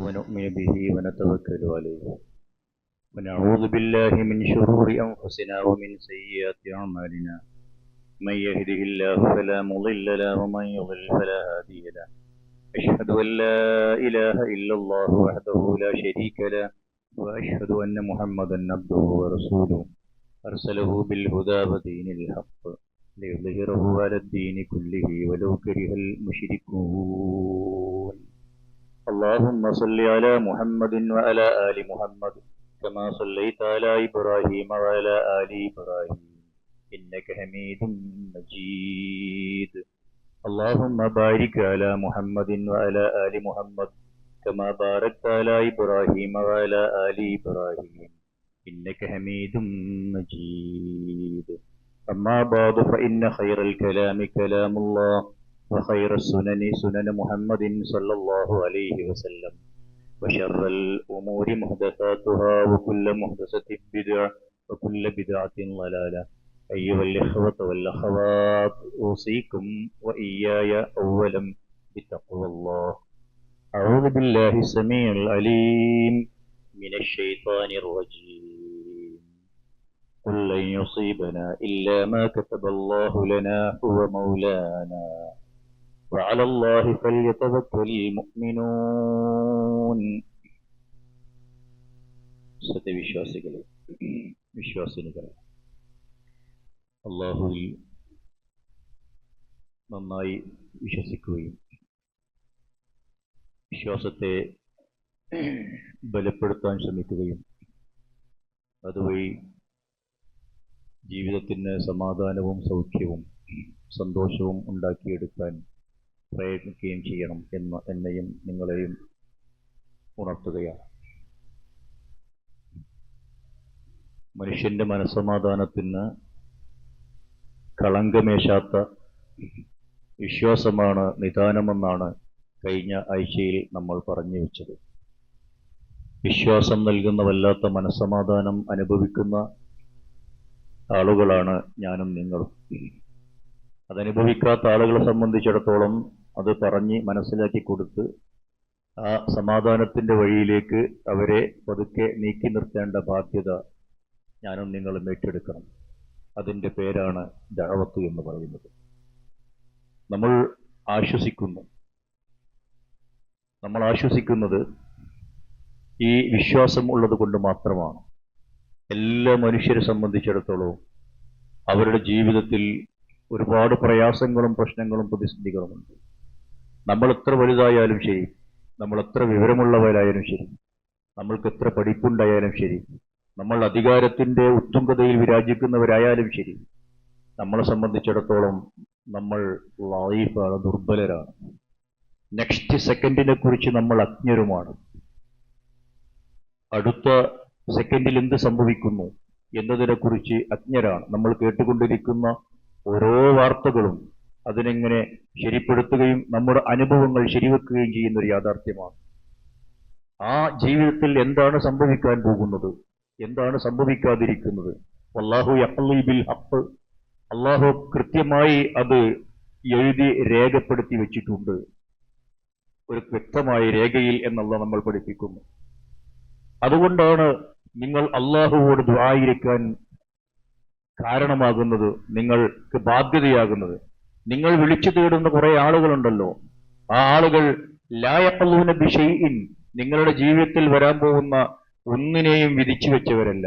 ونؤمن به ونتوكل عليه ونعوذ بالله من شرور أنفسنا ومن سيئات أعمالنا من يهده الله فلا مضل له ومن يضلل فلا هادي له أشهد أن لا إله إلا الله وحده لا شريك له وأشهد أن محمدا عبده ورسوله أرسله بالهدى ودين الحق ليظهره على الدين كله ولو كره المشركون اللهم صل على محمد وعلى آل محمد كما صليت على إبراهيم وعلى آل إبراهيم إنك حميد مجيد اللهم بارك على محمد وعلى آل محمد كما باركت على إبراهيم وعلى آل إبراهيم إنك حميد مجيد أما بعد فإن خير الكلام كلام الله وخير السنن سنن محمد صلى الله عليه وسلم وشر الأمور محدثاتها وكل محدثة بدعة وكل بدعة ضلالة أيها الإخوة والأخوات أوصيكم وإياي أولا بتقوى الله أعوذ بالله السميع العليم من الشيطان الرجيم قل لن يصيبنا إلا ما كتب الله لنا هو مولانا وعلى الله فليتوكل المؤمنون സത്യവിശ്വാസികളെ വിശ്വാസിനികളെ അല്ലാഹുവിൽ നന്നായി വിശ്വസിക്കുകയും വിശ്വാസത്തെ ബലപ്പെടുത്താൻ ശ്രമിക്കുകയും അതുവഴി ജീവിതത്തിന് സമാധാനവും സൗഖ്യവും സന്തോഷവും ഉണ്ടാക്കിയെടുക്കാൻ പ്രയത്നിക്കുകയും ചെയ്യണം എന്ന് എന്നെയും നിങ്ങളെയും ഉണർത്തുകയാണ്. മനുഷ്യന്റെ മനസ്സമാധാനത്തിന് കളങ്കമേശാത്ത വിശ്വാസമാണ് നിദാനമെന്നാണ് കഴിഞ്ഞ ആഴ്ചയിൽ നമ്മൾ പറഞ്ഞു വെച്ചത്. വിശ്വാസം നൽകുന്ന വല്ലാത്ത മനസ്സമാധാനം അനുഭവിക്കുന്ന ആളുകളാണ് ഞാനും നിങ്ങളും. അതനുഭവിക്കാത്ത ആളുകളെ സംബന്ധിച്ചിടത്തോളം അത് പറഞ്ഞ് മനസ്സിലാക്കി കൊടുത്ത് ആ സമാധാനത്തിൻ്റെ വഴിയിലേക്ക് അവരെ പതുക്കെ നീക്കി നിർത്തേണ്ട ബാധ്യത ഞാനും നിങ്ങളും ഏറ്റെടുക്കണം. അതിൻ്റെ പേരാണ് ദഅവത്ത് എന്ന് പറയുന്നത്. നമ്മൾ ആശ്വസിക്കുന്നത് ഈ വിശ്വാസം ഉള്ളത് കൊണ്ട് മാത്രമാണ്. എല്ലാ മനുഷ്യരെ സംബന്ധിച്ചിടത്തോളവും അവരുടെ ജീവിതത്തിൽ ഒരുപാട് പ്രയാസങ്ങളും പ്രശ്നങ്ങളും പ്രതിസന്ധികളുമുണ്ട്. നമ്മൾ എത്ര വലുതായാലും ശരി, നമ്മൾ എത്ര വിവരമുള്ളവരായാലും ശരി, നമ്മൾക്ക് എത്ര പഠിപ്പുണ്ടായാലും ശരി, നമ്മൾ അധികാരത്തിൻ്റെ ഉത്തുംഗതയിൽ വിരാജിക്കുന്നവരായാലും ശരി, നമ്മളെ സംബന്ധിച്ചിടത്തോളം നമ്മൾ ലൈഫാണ്, ദുർബലരാണ്. നെക്സ്റ്റ് സെക്കൻഡിനെ കുറിച്ച് നമ്മൾ അജ്ഞരുമാണ്. അടുത്ത സെക്കൻഡിൽ എന്ത് സംഭവിക്കുന്നു എന്നതിനെക്കുറിച്ച് അജ്ഞരാണ്. നമ്മൾ കേട്ടുകൊണ്ടിരിക്കുന്ന ഓരോ വാർത്തകളും അതിനെങ്ങനെ ശരിപ്പെടുത്തുകയും നമ്മുടെ അനുഭവങ്ങൾ ശരിവെക്കുകയും ചെയ്യുന്ന ഒരു യാഥാർത്ഥ്യമാണ്. ആ ജീവിതത്തിൽ എന്താണ് സംഭവിക്കാൻ പോകുന്നത്, എന്താണ് സംഭവിക്കാതിരിക്കുന്നത്, വല്ലാഹു യഖ്ളി ബിൽ ഹഖ്, അല്ലാഹു കൃത്യമായി അത് എഴുതി രേഖപ്പെടുത്തി വെച്ചിട്ടുണ്ട്. ഒരു വ്യക്തമായ രേഖയിൽ എന്നുള്ള നമ്മൾ പഠിപ്പിക്കുന്നു. അതുകൊണ്ടാണ് നിങ്ങൾ അല്ലാഹുവോട് ദുആയിരിക്കാൻ കാരണമാകുന്നത്, നിങ്ങൾക്ക് ബാധ്യതയാകുന്നത്. നിങ്ങൾ വിളിച്ചു തേടുന്ന കുറെ ആളുകളുണ്ടല്ലോ, ആ ആളുകൾ ലാ യഖ്ളൂന ബിശൈഇൻ, നിങ്ങളുടെ ജീവിതത്തിൽ വരാൻ പോകുന്ന ഒന്നിനെയും വിധിച്ചു വെച്ചവരല്ല.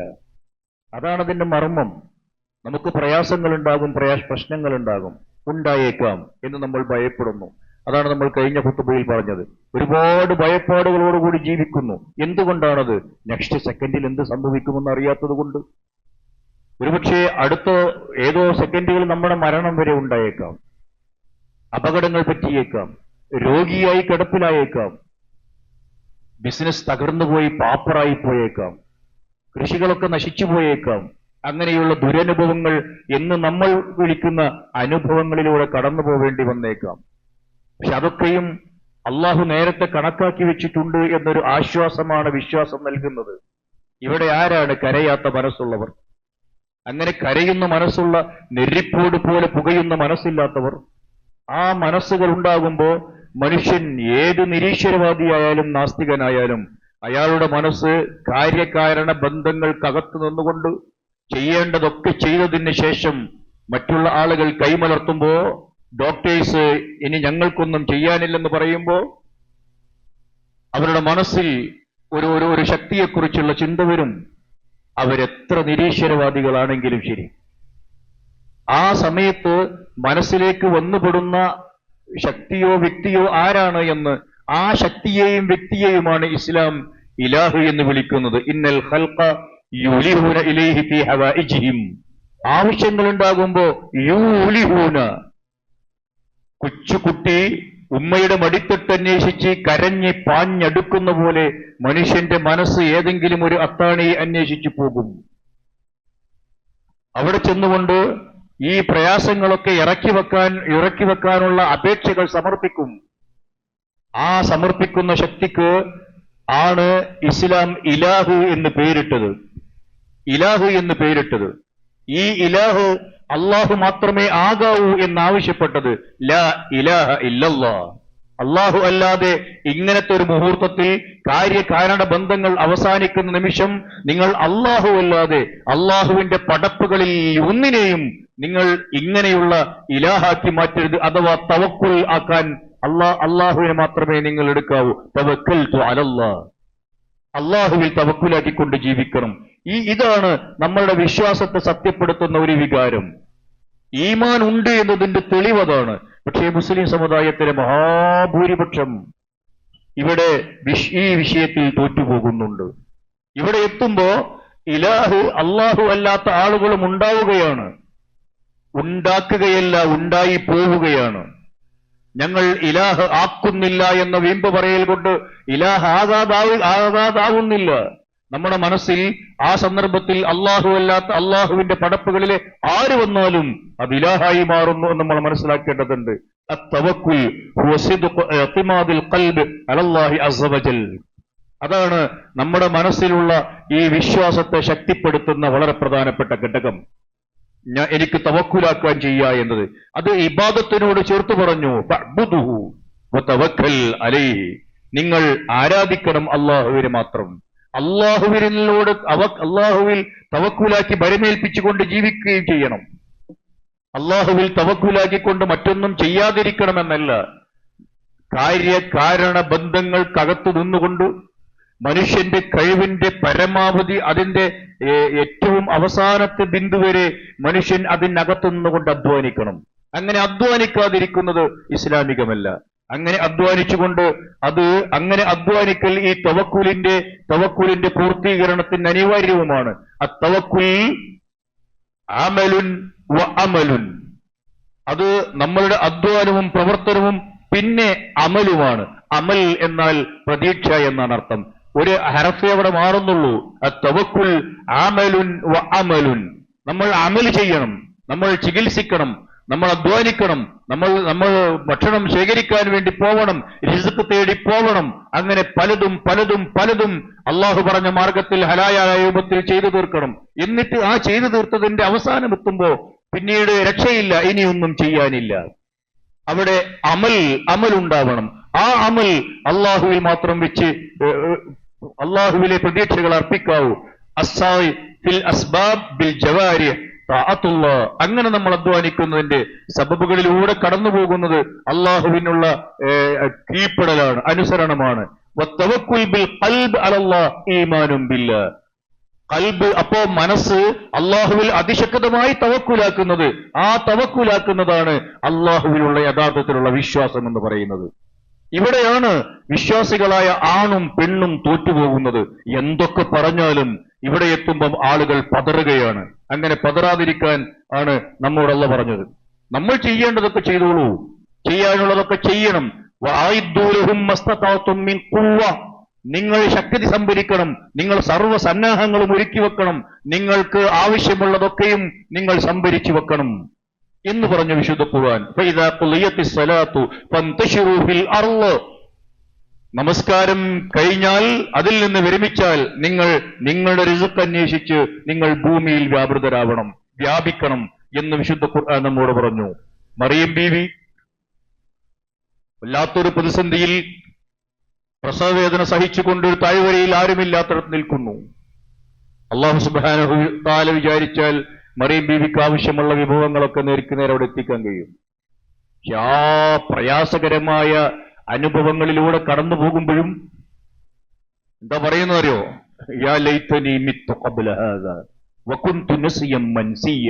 അതാണ് അതിന്റെ മർമ്മം. നമുക്ക് പ്രയാസങ്ങളുണ്ടാകും, പ്രശ്നങ്ങളുണ്ടാകും, ഉണ്ടായേക്കാം എന്ന് നമ്മൾ ഭയപ്പെടുന്നു. അതാണ് നമ്മൾ കഴിഞ്ഞ ഖുത്ബയിൽ പറഞ്ഞത്. ഒരുപാട് ഭയപ്പാടുകളോടുകൂടി ജീവിക്കുന്നു. എന്തുകൊണ്ടാണത്? നെക്സ്റ്റ് സെക്കൻഡിൽ എന്ത് സംഭവിക്കുമെന്ന് അറിയാത്തത് കൊണ്ട്. ഒരുപക്ഷെ അടുത്ത ഏതോ സെക്കൻഡുകൾ നമ്മുടെ മരണം വരെ ഉണ്ടായേക്കാം, അപകടങ്ങൾ പറ്റിയേക്കാം, രോഗിയായി കിടപ്പിലായേക്കാം, ബിസിനസ് തകർന്നുപോയി പാപ്പറായി പോയേക്കാം, കൃഷികളൊക്കെ നശിച്ചു പോയേക്കാം. അങ്ങനെയുള്ള ദുരനുഭവങ്ങൾ എന്ന് നമ്മൾ വിളിക്കുന്ന അനുഭവങ്ങളിലൂടെ കടന്നു പോവേണ്ടി വന്നേക്കാം. പക്ഷെ അതൊക്കെയും അള്ളാഹു നേരത്തെ കണക്കാക്കി വെച്ചിട്ടുണ്ട് എന്നൊരു ആശ്വാസമാണ് വിശ്വാസം നൽകുന്നത്. ഇവിടെ ആരാണ് കരയാത്ത മനസ്സുള്ളവർ? അങ്ങനെ കരയുന്ന മനസ്സുള്ള നെരിപ്പോട് പോലെ പുകയുന്ന മനസ്സില്ലാത്തവർ. ആ മനസ്സുകൾ ഉണ്ടാകുമ്പോൾ മനുഷ്യൻ ഏത് നിരീശ്വരവാദിയായാലും നാസ്തികനായാലും അയാളുടെ മനസ്സ് കാര്യകാരണ ബന്ധങ്ങൾക്കകത്ത് നിന്നുകൊണ്ട് ചെയ്യേണ്ടതൊക്കെ ചെയ്തതിന് ശേഷം മറ്റുള്ള ആളുകൾ കൈമലർത്തുമ്പോ, ഡോക്ടേഴ്സ് ഇനി ഞങ്ങൾക്കൊന്നും ചെയ്യാനില്ലെന്ന് പറയുമ്പോ അവരുടെ മനസ്സിൽ ഒരു ശക്തിയെക്കുറിച്ചുള്ള ചിന്ത വരും. അവരെത്ര നിരീശ്വരവാദികളാണെങ്കിലും ശരി, ആ സമയത്ത് മനസ്സിലേക്ക് വന്നുപെടുന്ന ശക്തിയോ വ്യക്തിയോ ആരാണ് എന്ന്, ആ ശക്തിയെയും വ്യക്തിയെയുമാണ് ഇസ്ലാം ഇലാഹ് എന്ന് വിളിക്കുന്നത്. ഇന്നൽ ഖൽഖ യുലിഹൂന ഇലൈഹി ഫീ ഹവായിജിഹിം. ആവശ്യങ്ങൾ ഉണ്ടാകുമ്പോ യൂലിഹൂന, കൊച്ചുകുട്ടി ഉമ്മയുടെ മടിത്തൊട്ട് അന്വേഷിച്ച് കരഞ്ഞ് പാഞ്ഞടുക്കുന്ന പോലെ മനുഷ്യന്റെ മനസ്സ് ഏതെങ്കിലും ഒരു അത്താണിയെ അന്വേഷിച്ചു പോകും. അവിടെ ചെന്നുകൊണ്ട് ഈ പ്രയാസങ്ങളൊക്കെ ഇറക്കി വെക്കാനുള്ള അപേക്ഷകൾ സമർപ്പിക്കും. ആ സമർപ്പിക്കുന്ന ശക്തിക്ക് ആണ് ഇസ്ലാം ഇലാഹ് എന്ന് പേരിട്ടത്. ഇലാഹ് എന്ന് പേരിട്ടത്. ഈ ഇലാഹ് അള്ളാഹു മാത്രമേ ആകാവൂ എന്നാവശ്യപ്പെട്ടത്. ലാ ഇലാഹ ഇല്ലല്ലാഹ്. അള്ളാഹു അല്ലാതെ ഇങ്ങനത്തെ ഒരു മുഹൂർത്തത്തിൽ കാര്യകാരണ ബന്ധങ്ങൾ അവസാനിക്കുന്ന നിമിഷം നിങ്ങൾ അള്ളാഹു അല്ലാതെ അള്ളാഹുവിന്റെ പടപ്പുകളിൽ ഒന്നിനെയും നിങ്ങൾ ഇങ്ങനെയുള്ള ഇലാഹാക്കി മാറ്റരുത്. അഥവാ തവക്കുൽ ആക്കാൻ അള്ളാഹുവിനെ മാത്രമേ നിങ്ങൾ എടുക്കാവൂ. തവക്കൽതു അലല്ലാഹ്, അള്ളാഹുവിൽ തവക്കുലാക്കിക്കൊണ്ട് ജീവിക്കണം. ഇതാണ് നമ്മളുടെ വിശ്വാസത്തെ സത്യപ്പെടുത്തുന്ന ഒരു വികാരം. ഈമാൻ ഉണ്ട് എന്നതിന്റെ തെളിവതാണ്. പക്ഷേ മുസ്ലിം സമുദായത്തിലെ മഹാഭൂരിപക്ഷം ഇവിടെ ഈ വിഷയത്തിൽ തോറ്റുപോകുന്നുണ്ട്. ഇവിടെ എത്തുമ്പോ ഇലാഹ് അള്ളാഹു അല്ലാത്ത ആളുകളും ഉണ്ടാവുകയാണ്. ഉണ്ടാക്കുകയല്ല, ഉണ്ടായി പോവുകയാണ്. ഞങ്ങൾ ഇലാഹ് ആക്കുന്നില്ല എന്ന വീമ്പ് പറയൽ കൊണ്ട് ഇലാഹ് ആകാതാവുന്നില്ല. നമ്മുടെ മനസ്സിൽ ആ സന്ദർഭത്തിൽ അള്ളാഹു അല്ലാത്ത അള്ളാഹുവിന്റെ പടപ്പുകളിലെ ആര് വന്നാലും അത് ഇലാഹായി മാറുന്നു എന്ന് നമ്മൾ മനസ്സിലാക്കേണ്ടതുണ്ട്. അത്തവക്കുൽ ഹുവ സിദ്ഖു ഇഅ്തിമാദിൽ ഖൽബ് അലല്ലാഹി അസ്സ വജൽ. അതാണ് നമ്മുടെ മനസ്സിലുള്ള ഈ വിശ്വാസത്തെ ശക്തിപ്പെടുത്തുന്ന വളരെ പ്രധാനപ്പെട്ട ഘടകം. എനിക്ക് തവക്കുലാക്കാൻ ചെയ്യുക എന്നത്, അത് ഇബാദത്തിനോട് ചേർത്ത് പറഞ്ഞു. ഫഅ്ബുദുഹു വതവക്കൽ അലൈഹി. നിങ്ങൾ ആരാധിക്കണം അള്ളാഹുവിനെ മാത്രം. അള്ളാഹുവിൽ തവക്കുലാക്കി ഭരമേൽപ്പിച്ചുകൊണ്ട് ജീവിക്കുകയും ചെയ്യണം. അള്ളാഹുവിൽ തവക്കുലാക്കിക്കൊണ്ട് മറ്റൊന്നും ചെയ്യാതിരിക്കണമെന്നല്ല. കാര്യകാരണ ബന്ധങ്ങൾക്കകത്തു നിന്നുകൊണ്ട് മനുഷ്യന്റെ കഴിവിന്റെ പരമാവധി, അതിന്റെ ഏറ്റവും അവസാനത്തെ ബിന്ദു വരെ മനുഷ്യൻ അതിനകത്തു നിന്നുകൊണ്ട് അധ്വാനിക്കണം. അങ്ങനെ അധ്വാനിക്കാതിരിക്കുന്നത് ഇസ്ലാമികമല്ല. അങ്ങനെ അധ്വാനിച്ചുകൊണ്ട് അങ്ങനെ അധ്വാനിക്കൽ ഈ തവക്കുലിന്റെ പൂർത്തീകരണത്തിന് അനിവാര്യവുമാണ്. അത്തവക്കുൽ അമലുൻ വ അമലുൻ. അത് നമ്മളുടെ അധ്വാനവും പ്രവർത്തനവും പിന്നെ അമലുമാണ്. അമൽ എന്നാൽ പ്രതീക്ഷ എന്നാണ് അർത്ഥം. ഒരു ഹർഫേ അവിടെ മാറുന്നുള്ളൂ. അത്തവക്കുൽ അമലുൻ വ അമലുൻ. നമ്മൾ അമൽ ചെയ്യണം, നമ്മൾ ചികിത്സിക്കണം, നമ്മൾ അധ്വാനിക്കണം, നമ്മൾ ഭക്ഷണം ശേഖരിക്കാൻ വേണ്ടി പോവണം, റിസ്ക് തേടി പോവണം. അങ്ങനെ പലതും അള്ളാഹു പറഞ്ഞ മാർഗത്തിൽ ഹലാലായ രൂപത്തിൽ ചെയ്തു തീർക്കണം. എന്നിട്ട് ആ ചെയ്തു തീർത്തതിന്റെ അവസാനം എത്തുമ്പോ പിന്നീട് രക്ഷയില്ല, ഇനിയൊന്നും ചെയ്യാനില്ല. അവിടെ അമൽ ഉണ്ടാവണം. ആ അമൽ അള്ളാഹുവിൽ മാത്രം വെച്ച് അള്ളാഹുവിലെ പ്രതീക്ഷകൾ അർപ്പിക്കാവൂ. അസ്സായി ഫിൽ അസ്ബാബ് ബിൽ ജവാരിഹ് തഅത്തുല്ലാഹ്. അങ്ങനെ നമ്മൾ അധ്വാനിക്കുന്നതിന്റെ സബബുകളിലൂടെ കടന്നു പോകുന്നത് അള്ളാഹുവിനുള്ള കീഴ്പ്പെടലാണ്, അനുസരണമാണ്. വത്തവക്കുൽ ബിൽ ഖൽബ് അലല്ലാഹ് ഈമാനും ബില്ലാഹ്. ഖൽബ്, അപ്പോ മനസ്സ് അള്ളാഹുവിൽ അതിശക്തമായി തവക്കുലാക്കുന്നത്, ആ തവക്കുലാക്കുന്നതാണ് അള്ളാഹുവിലുള്ള യഥാർത്ഥത്തിലുള്ള വിശ്വാസം എന്ന് പറയുന്നത്. ഇവിടെയാണ് വിശ്വാസികളായ ആണും പെണ്ണും തോറ്റുപോകുന്നത്. എന്തൊക്കെ പറഞ്ഞാലും ഇവിടെ എത്തുമ്പം ആളുകൾ പതറുകയാണ്. അങ്ങനെ പതറാതിരിക്കാൻ ആണ് നമ്മോട് അല്ലാഹു പറഞ്ഞത്. നമ്മൾ ചെയ്യേണ്ടതൊക്കെ ചെയ്തോളൂ, ചെയ്യാനുള്ളതൊക്കെ ചെയ്യണം. വഅഇദ്ദൂലഹും മസ്തതഅതും മിൻ ഖുവ്വ. നിങ്ങൾ ശക്തി സംഭരിക്കണം, നിങ്ങൾ സർവ്വ സന്നാഹങ്ങളും ഒരുക്കി വെക്കണം, നിങ്ങൾക്ക് ആവശ്യമുള്ളതൊക്കെയും നിങ്ങൾ സംഭരിച്ചു വെക്കണം എന്ന് പറഞ്ഞു വിശുദ്ധ ഖുർആൻ. ഫഇദാ ഖുളിയത്തിസ് സ്വലാത്തു ഫന്തശിറൂ ഫിൽ അർള്. നമസ്കാരം കഴിഞ്ഞാൽ, അതിൽ നിന്ന് വിരമിച്ചാൽ നിങ്ങൾ നിങ്ങളുടെ റിസ്ക് അന്വേഷിച്ച് നിങ്ങൾ ഭൂമിയിൽ വ്യാപിക്കണം എന്ന് വിശുദ്ധ ഖുർആൻ നമ്മോട് പറഞ്ഞു. മറിയം ബീവി വല്ലാത്തൊരു പ്രതിസന്ധിയിൽ പ്രസവവേദന സഹിച്ചുകൊണ്ട് ഒരു താഴ്വരയിൽ ആരുമില്ലാത്തടത്ത് നിൽക്കുന്നു. അല്ലാഹു സുബ്ഹാനഹു തആല വിചാരിച്ചാൽ മറിയം ബീവിക്ക് ആവശ്യമുള്ള വിഭവങ്ങളൊക്കെ നേർക്ക് നേരെ അവിടെ എത്തിക്കാൻ കഴിയും. പക്ഷെ ആ പ്രയാസകരമായ അനുഭവങ്ങളിലൂടെ കടന്നു പോകുമ്പോഴും എന്താ പറയുന്നതറിയോ? യാ ലൈതനി മിത്തു ഖബ്ല ഹാദാ വകുന്തു നസിയം മൻസിയ.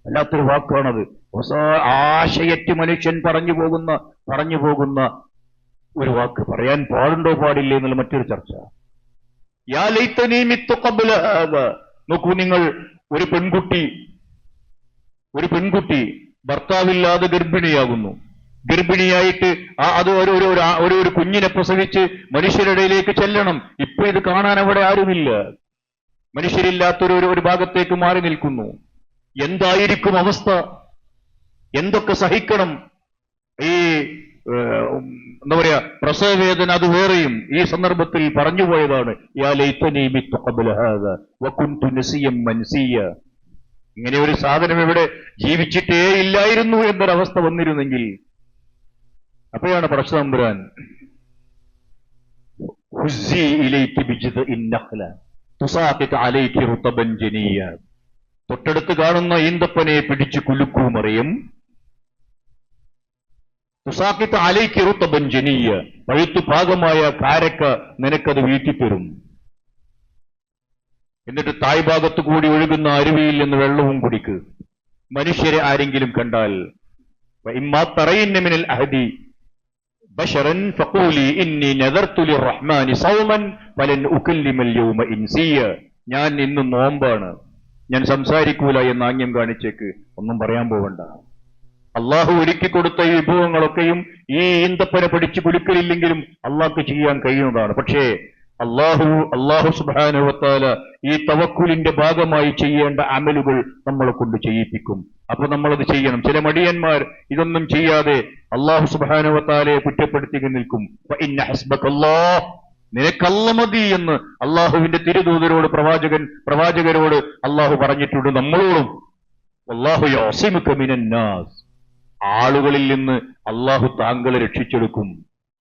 അല്ലാത്തൊരു വാക്കാണത്. ആശയറ്റ് മനുഷ്യൻ പറഞ്ഞു പോകുന്ന ഒരു വാക്ക്. പറയാൻ പാടുണ്ടോ പാടില്ലേ എന്നുള്ള മറ്റൊരു ചർച്ച. യാ ലൈതനി മിത്തു ഖബ്ല ഹാദാ. നോക്കൂ നിങ്ങൾ, ഒരു പെൺകുട്ടി ഭർത്താവില്ലാതെ ഗർഭിണിയാകുന്നു. ഗർഭിണിയായിട്ട് അത് ഒരു കുഞ്ഞിനെ പ്രസവിച്ച് മനുഷ്യരുടെയിലേക്ക് ചെല്ലണം. ഇപ്പൊ ഇത് കാണാൻ അവിടെ ആരുമില്ല. മനുഷ്യരില്ലാത്തൊരു ഭാഗത്തേക്ക് മാറി നിൽക്കുന്നു. എന്തായിരിക്കും അവസ്ഥ? എന്തൊക്കെ സഹിക്കണം? ഈ എന്താ പറയാ, പ്രസവവേദന അത് വേറെയും ഈ സന്ദർഭത്തിൽ പറഞ്ഞുപോയതാണ്. യാ ലൈതനി മിത്തു ഖബ്ല ഹാദാ വകുന്തു നസിയം മൻസിയ. ഇങ്ങനെ ഒരു സാധനം ഇവിടെ ജീവിച്ചിട്ടേ ഇല്ലായിരുന്നു എന്നൊരവസ്ഥ വന്നിരുന്നെങ്കിൽ. അപ്പോഴാണ് പടച്ചതമ്പുരാൻ ഹുസ്സി ഇലൈകി ബിജ്ദിൻ നഖ്ല തുസാഖിത് അലൈകി റുതബൻ ജനിയ. തൊട്ടടുത്ത് കാണുന്ന ഈന്തപ്പനെ പിടിച്ചു കുലുക്കൂ മറിയം. തുസാഖിത് അലൈകി റുതബൻ ജനിയ. പഴുത്തു പാകമായ കാരക്ക നിനക്കത് വീട്ടിത്തരും. എന്നിട്ട് തായ്ഭാഗത്തു കൂടി ഒഴുകുന്ന അരുവിയിൽ നിന്ന് വെള്ളവും കുടിക്ക്. മനുഷ്യരെ ആരെങ്കിലും കണ്ടാൽ ഇമ്മാ തറയിന്ന മിനൽ അഹദി ബശറൻ ഫഖൂലി ഇന്നി നദർതു ലിർറഹ്മാനി സൗമൻ ഫലൻ ഉകല്ലിമൽ യൗമ ഇൻസിയ. ഞാൻ ഇന്ന് നോമ്പാണ്, ഞാൻ സംസാരിക്കൂല എന്ന് ആംഗ്യം കാണിച്ചേക്ക്. ഒന്നും പറയാൻ പോവണ്ട. അള്ളാഹു ഒരുക്കി കൊടുത്ത ഈ വിഭവങ്ങളൊക്കെയും ഈ ഈന്തപ്പന പിടിച്ചു കുലുക്കലില്ലെങ്കിലും അള്ളാഹ്ക്ക് ചെയ്യാൻ കഴിയുന്നതാണ്. പക്ഷേ അള്ളാഹു സുബ്ഹാനഹു വ തആല ഈ തവക്കുലിന്റെ ഭാഗമായി ചെയ്യേണ്ട അമലുകൾ നമ്മളെ കൊണ്ട് ചെയ്യിപ്പിക്കും. അപ്പൊ നമ്മളത് ചെയ്യണം. ചില മടിയന്മാർ ഇതൊന്നും ചെയ്യാതെ അള്ളാഹു സുബ്ഹാനഹു വ തആലയെ കുറ്റപ്പെടുത്തി നിൽക്കും. ഫഇന്ന ഹസ്ബകല്ലാഹ്, നിനക്കല്ല മതി എന്ന് അള്ളാഹുവിന്റെ തിരുദൂതരോട് പ്രവാചകരോട് അള്ളാഹു പറഞ്ഞിട്ടുണ്ട്. നമ്മളോടും വല്ലാഹു യഅസിമുക മിനന്നാസ്, ആളുകളിൽ നിന്ന് അള്ളാഹു താങ്കളെ രക്ഷിച്ചെടുക്കും.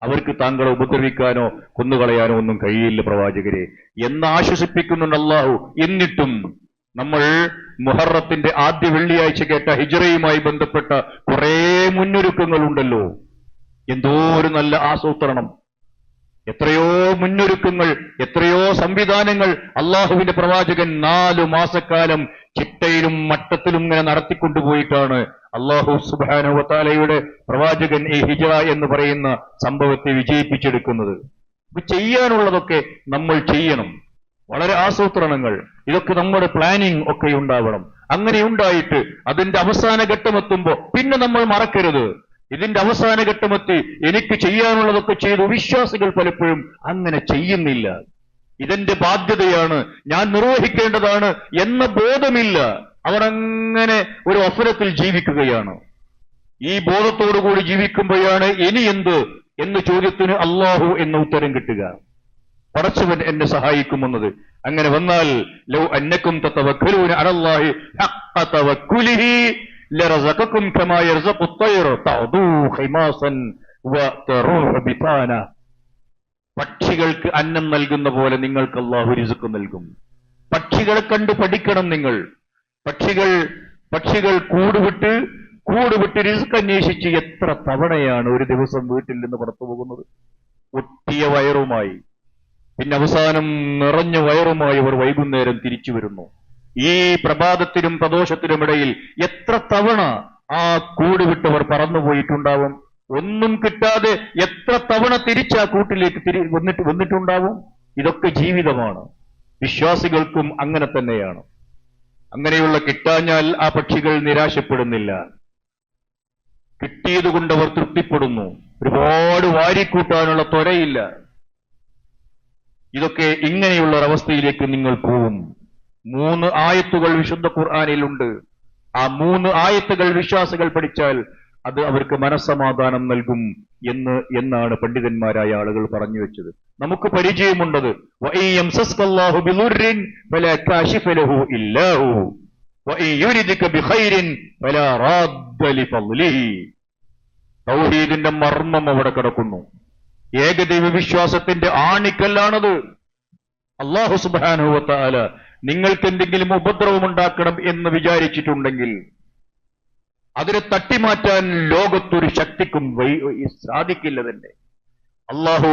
അവർക്ക് താങ്കളെ ഉപദ്രവിക്കാനോ കൊന്നുകളയാനോ ഒന്നും കഴിയില്ല പ്രവാചകരെ എന്ന് ആശ്വസിപ്പിക്കുന്നുണ്ട് അള്ളാഹു. എന്നിട്ടും നമ്മൾ മുഹറത്തിന്റെ ആദ്യ വെള്ളിയാഴ്ച കേട്ട ഹിജ്റയുമായി ബന്ധപ്പെട്ട കുറെ മുന്നൊരുക്കങ്ങൾ ഉണ്ടല്ലോ. എന്തോ ഒരു നല്ല ആസൂത്രണം, എത്രയോ മുന്നൊരുക്കങ്ങൾ, എത്രയോ സംവിധാനങ്ങൾ അള്ളാഹുവിന്റെ പ്രവാചകൻ 4 മാസക്കാലം ചിട്ടയിലും മട്ടത്തിലും ഇങ്ങനെ നടത്തിക്കൊണ്ടുപോയിട്ടാണ് അള്ളാഹു സുബ്ഹാനഹു വ തആലയുടെ പ്രവാചകൻ ഈ ഹിജ്റ എന്ന് പറയുന്ന സംഭവത്തെ വിജയിപ്പിച്ചെടുക്കുന്നത്. ചെയ്യാനുള്ളതൊക്കെ നമ്മൾ ചെയ്യണം. വളരെ ആസൂത്രണങ്ങൾ, ഇതൊക്കെ നമ്മുടെ പ്ലാനിങ് ഒക്കെ ഉണ്ടാവണം. അങ്ങനെ ഉണ്ടായിട്ട് അതിന്റെ അവസാന ഘട്ടമെത്തുമ്പോ പിന്നെ നമ്മൾ മറക്കരുത്, ഇതിന്റെ അവസാന ഘട്ടമെത്തി എനിക്ക് ചെയ്യാനുള്ളതൊക്കെ ചെയ്തു. വിശ്വാസികൾ പലപ്പോഴും അങ്ങനെ ചെയ്യുന്നില്ല. ഇതെന്റെ ബാധ്യതയാണ്, ഞാൻ നിർവഹിക്കേണ്ടതാണ് എന്ന ബോധമില്ല. അവരങ്ങനെ ഒരു അവസരത്തിൽ ജീവിക്കുകയാണ്. ഈ ബോധത്തോടുകൂടി ജീവിക്കുമ്പോഴാണ് ഇനി എന്ത് എന്ന ചോദ്യത്തിന് അള്ളാഹു എന്ന ഉത്തരം കിട്ടുക. പടച്ചവൻ എന്നെ സഹായിക്കുമെന്നത്. അങ്ങനെ വന്നാൽ ലൗ അന്നക്കും തതവക്കലൂന അലല്ലാഹി ഹഖ്ഖ തവക്കുലിഹി ലറസഖകും കമാ യർസഖു അത്വയ്റ തഅദൂ ഖിമാസൻ വതറൂഹു ബിതാന. പക്ഷികൾക്ക് അന്നം നൽകുന്ന പോലെ നിങ്ങൾക്ക് അള്ളാഹു റിസ്ക് നൽകും. പക്ഷികളെ കണ്ട് പഠിക്കണം നിങ്ങൾ. പക്ഷികൾ കൂടുവിട്ട് റിസ്ക് അന്വേഷിച്ച് എത്ര തവണയാണ് ഒരു ദിവസം വീട്ടിൽ നിന്ന് പുറത്തു പോകുന്നത്? ഒട്ടിയ വയറുമായി, പിന്നെ അവസാനം നിറഞ്ഞ വയറുമായി അവർ വൈകുന്നേരം തിരിച്ചു വരുന്നു. ഈ പ്രഭാതത്തിനും പ്രദോഷത്തിനുമിടയിൽ എത്ര തവണ ആ കൂടുവിട്ടവർ പറന്നുപോയിട്ടുണ്ടാവും? ഒന്നും കിട്ടാതെ എത്ര തവണ തിരിച്ച് ആ കൂട്ടിലേക്ക് വന്നിട്ടുണ്ടാവും? ഇതൊക്കെ ജീവിതമാണ്. വിശ്വാസികൾക്കും അങ്ങനെ തന്നെയാണ്. അങ്ങനെയുള്ള കിട്ടാഞ്ഞാൽ ആ പക്ഷികൾ നിരാശപ്പെടുന്നില്ല. കിട്ടിയതുകൊണ്ട് അവർ തൃപ്തിപ്പെടുന്നു. ഒരുപാട് വാരിക്കൂട്ടാനുള്ള ത്വരയില്ല. ഇതൊക്കെ ഇങ്ങനെയുള്ള ഒരവസ്ഥയിലേക്ക് നിങ്ങൾ പോവും. 3 ആയത്തുകൾ വിശുദ്ധ ഖുർആനിലുണ്ട്. ആ 3 ആയത്തുകൾ വിശ്വാസികൾ പഠിച്ചാൽ അത് അവർക്ക് മനസ്സമാധാനം നൽകും എന്നാണ് പണ്ഡിതന്മാരായ ആളുകൾ പറഞ്ഞു വെച്ചത്. നമുക്ക് പരിചയമുണ്ടത് വഇയംസസ്കല്ലാഹു ബിദുർരിൻ ഫലാ കാശിഫ ലഹു ഇല്ലാഹു വഇയുരിദക ബിഖൈരിൻ ഫലാ റാദ്ദ ലിഫളിഹി. തൗഹീദിന്റെ മർമ്മം അവിടെ കിടക്കുന്നു. ഏകദൈവ വിശ്വാസത്തിന്റെ ആണിക്കല്ലാണത്. അല്ലാഹു സുബ്ഹാനഹു വ തആല നിങ്ങൾക്ക് എന്തെങ്കിലും ഉപദ്രവമുണ്ടാക്കണം എന്ന് വിചാരിച്ചിട്ടുണ്ടെങ്കിൽ അതിനെ തട്ടിമാറ്റാൻ ലോകത്തൊരു ശക്തിക്കും സാധിക്കില്ല തന്നെ. അല്ലാഹു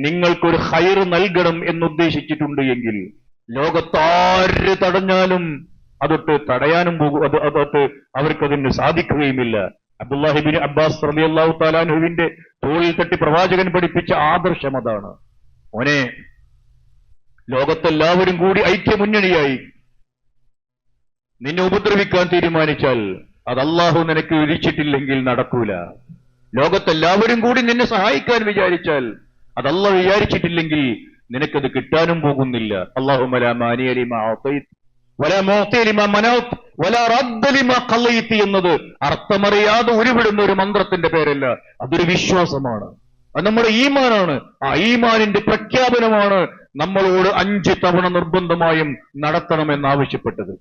നിങ്ങൾക്കൊരു ഖൈർ നൽകണം എന്നുദ്ദേശിച്ചിട്ടുണ്ട് എങ്കിൽ ലോകത്താര് തടഞ്ഞാലും അതൊട്ട് തടയാനും അതൊട്ട് അവർക്കതിന് സാധിക്കുകയുമില്ല. അബ്ദുല്ലാഹി ഇബ്നു അബ്ബാസ് റളിയല്ലാഹു തആല അൻഹുവിന്റെ തോളിൽ തട്ടി പ്രവാചകൻ പഠിപ്പിച്ച ആദർശം അതാണ്. മോനെ, ലോകത്തെല്ലാവരും കൂടി ഐക്യമുന്നണിയായി നിന്നെ ഉപദ്രവിക്കാൻ തീരുമാനിച്ചാൽ അത് അല്ലാഹു നിനക്ക് വിധിച്ചിട്ടില്ലെങ്കിൽ നടക്കൂല. ലോകത്തെല്ലാവരും കൂടി നിന്നെ സഹായിക്കാൻ വിചാരിച്ചാൽ അത് അല്ലാഹു വിചാരിച്ചിട്ടില്ലെങ്കിൽ നിനക്കത് കിട്ടാനും പോകുന്നില്ല. അല്ലാഹുമ്മ ലാ മാനിയ ലിമാ അഅതൈത വലാ മുഅതി ലിമാ മനഅത വലാ റദ്ദ ലിമാ ഖളൈത എന്നത് അർത്ഥമറിയാതെ ഉരുവിടുന്ന ഒരു മന്ത്രത്തിന്റെ പേരല്ല, അതൊരു വിശ്വാസമാണ്. അത് നമ്മുടെ ഈമാനാണ്. ആ ഈമാനിന്റെ പ്രഖ്യാപനമാണ് നമ്മളോട് 5 തവണ നിർബന്ധമായും നടത്തണമെന്നാവശ്യപ്പെട്ടത്.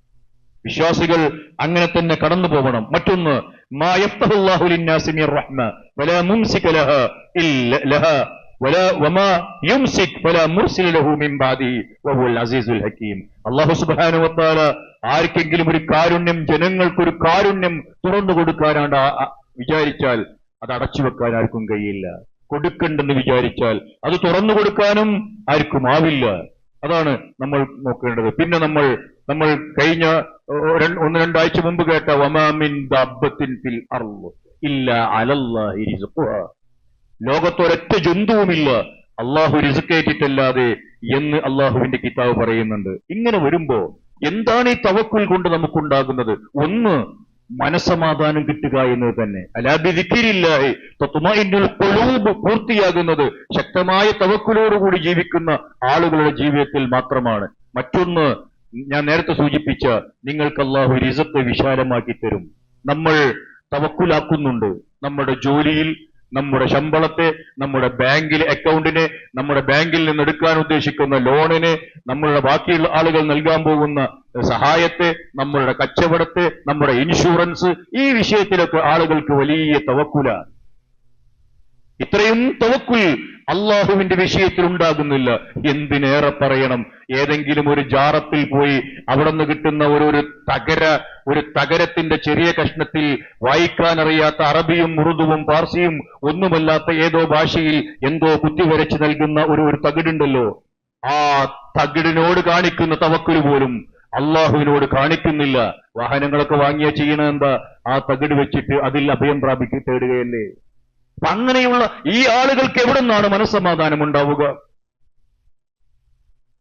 വിശ്വാസികൾ അങ്ങനെ തന്നെ കടന്നു പോകണം. മറ്റൊന്ന്, മാ യഫ്തഹുല്ലാഹു ലിന്നാസി മിർ റഹ്മ വലാ മുംസിക ലഹാ ഇല്ല ലഹാ വമാ യുംസിക് വലാ മുർസില ലഹു മിൻ ബഅദിഹി വഹുവൽ അസീസുൽ ഹകീം. അല്ലാഹു സുബ്ഹാനഹു വ തആല ആർക്കെങ്കിലും ഒരു കാരുണ്യം, ജനങ്ങൾക്കൊരു കാരുണ്യം തുറന്നു കൊടുക്കാനാണ് വിചാരിച്ചാൽ അത് അടച്ചു വെക്കാൻ ആർക്കും കഴിയില്ല. കൊടുക്കണ്ടെന്ന് വിചാരിച്ചാൽ അത് തുറന്നു കൊടുക്കാനും ആർക്കും ആവില്ല. അതാണ് നമ്മൾ നോക്കേണ്ടത്. പിന്നെ നമ്മൾ കഴിഞ്ഞ 1-2 ആഴ്ച മുമ്പ് കേട്ട വമാ മിൻ ദബ്ബത്തിൻ ഫിൽ അർള് ഇല്ലാ അലല്ലാഹി റിസ്ഖുഹാ, ലോകത്തൊരൊറ്റ ജന്തുവുമില്ല അള്ളാഹു റിസ്ക്കേറ്റിട്ടല്ലാതെ എന്ന് അള്ളാഹുവിന്റെ കിതാബ് പറയുന്നുണ്ട്. ഇങ്ങനെ വരുമ്പോ എന്താണ് ഈ തവക്കുൽ കൊണ്ട് നമുക്കുണ്ടാകുന്നത്? ഒന്ന്, മനസമാധാനം കിട്ടുക എന്നത് തന്നെ. അലാ ബിദിക്രില്ലാഹി തത്മഇന്നുൽ ഖുലൂബ് പൂർത്തിയാകുന്നത് ശക്തമായ തവക്കുലോടുകൂടി ജീവിക്കുന്ന ആളുകളുടെ ജീവിതത്തിൽ മാത്രമാണ്. മറ്റൊന്ന്, ഞാൻ നേരത്തെ സൂചിപ്പിച്ച നിങ്ങൾക്ക് അല്ലാഹു റിസ്ഖ് വിശാലമാക്കി തരും. നമ്മൾ തവക്കുലാക്കുന്നുണ്ട്. നമ്മുടെ ജോലിയിൽ, നമ്മുടെ ശമ്പളത്തെ, നമ്മുടെ ബാങ്കിലെ അക്കൗണ്ടിനെ, നമ്മുടെ ബാങ്കിൽ നിന്ന് എടുക്കാൻ ഉദ്ദേശിക്കുന്ന ലോണിനെ, നമ്മളുടെ ബാക്കിയുള്ള ആളുകൾ നൽകാൻ പോകുന്ന സഹായത്തെ, നമ്മളുടെ കച്ചവടത്തെ, നമ്മുടെ ഇൻഷുറൻസ്, ഈ വിഷയത്തിലൊക്കെ ആളുകൾക്ക് വലിയ തവക്കുലാണ്. ഇത്രയും തവക്കുൽ അള്ളാഹുവിന്റെ വിഷയത്തിൽ ഉണ്ടാകുന്നില്ല. എന്തിനേറെ പറയണം, ഏതെങ്കിലും ഒരു ജാറത്തിൽ പോയി അവിടെ നിന്ന് കിട്ടുന്ന ഒരു തകരത്തിന്റെ ചെറിയ കഷ്ണത്തിൽ വായിക്കാനറിയാത്ത അറബിയും ഉറുദുവും പാർസിയും ഒന്നുമല്ലാത്ത ഏതോ ഭാഷയിൽ എന്തോ കുത്തിവരച്ച് നൽകുന്ന ഒരു തകിടുണ്ടല്ലോ, ആ തകിടിനോട് കാണിക്കുന്ന തവക്കുൽ പോലും അള്ളാഹുവിനോട് കാണിക്കുന്നില്ല. വാഹനങ്ങളൊക്കെ വാങ്ങിയ ചെയ്യണ എന്താ? ആ തകിട് വെച്ചിട്ട് അതിൽ അഭയം തേടുകയല്ലേ. അപ്പൊ അങ്ങനെയുള്ള ഈ ആളുകൾക്ക് എവിടെ നിന്നാണ് മനസ്സമാധാനം ഉണ്ടാവുക?